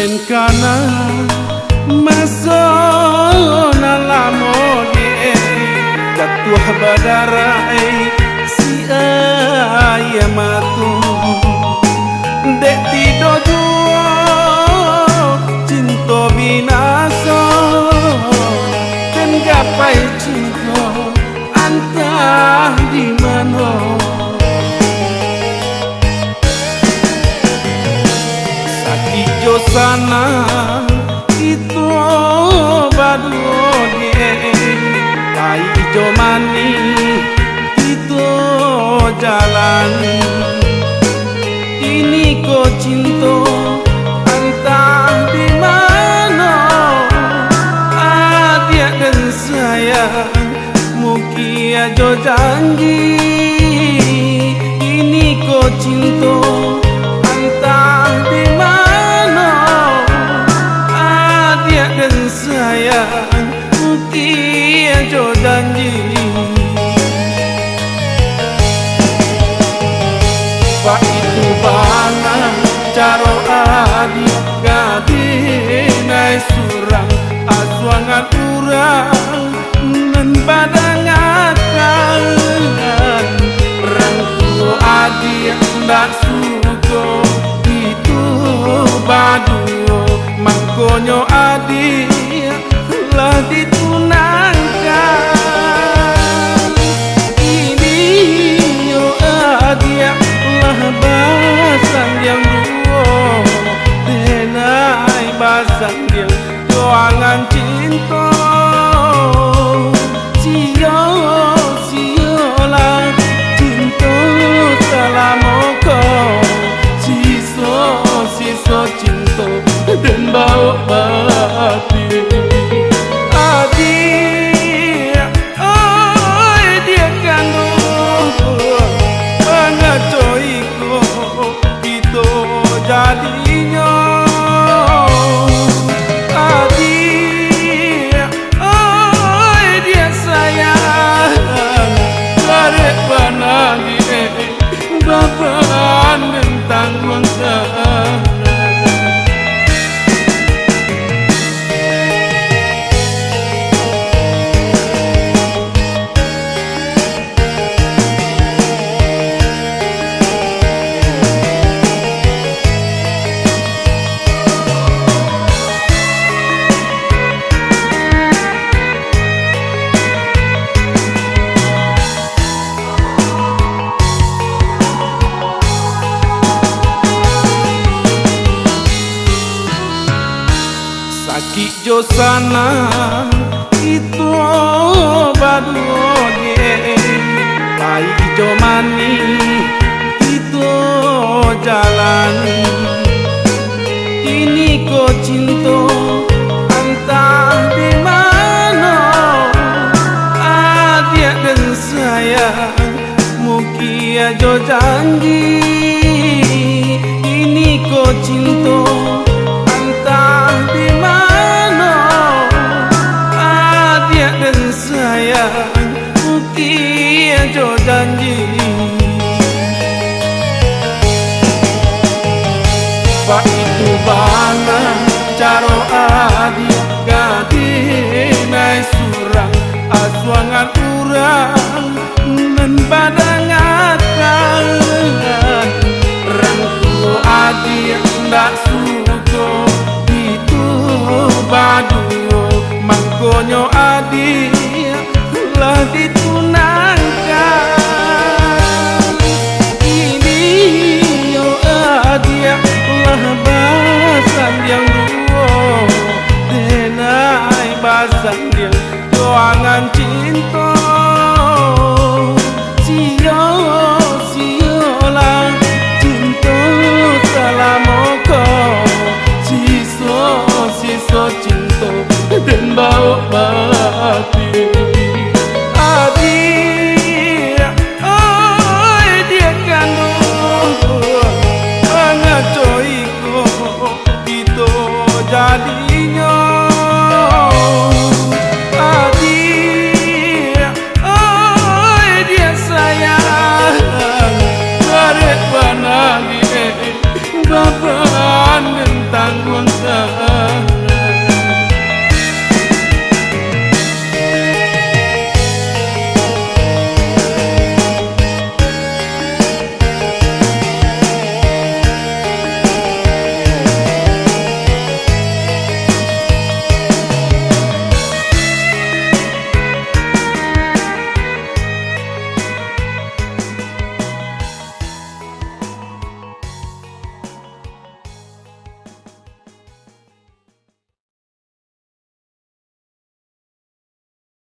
den kana masona lamoge jatuh badarai si ayamatu dek tido juo cinta binasa dan gapai cinta antah di mana sakit jo sana itu baduge tai jo mani itu jalan ini ko cinta entah di mana dia dan saya mungkin jo janji ini ko cinta entah di mana dia dan saya mungkin jo janji Pak itu bana caro adik gadinai surang asuangan urang nan badangan rangku adik ndak suko itu baduo mangkonyo adik lah ditunangkan ini yo adik basang yang duo denai basang yang doangan cinta sio-siolah cinta salamoko siso cinta dan bau batin adik oh dia kandung pengacoiku itu jadinya adik oh dia sayang larek panagi bapak tentang mangsa sakit jo sana itu baduge tai jo mani itu jalan ini ko cinta entah di mana dia dan saya mungkin jo janji ini ko cinta entah di mana dia dan saya mungkin jo janji Pak itu bana caro adik gadinai surang asuangan urang nan badangan rangku adik ndak suko itu baduo mangkonyo adik lah ditunangkan ini yo adik lah basang yang duo denai basang yang doangan cinta sio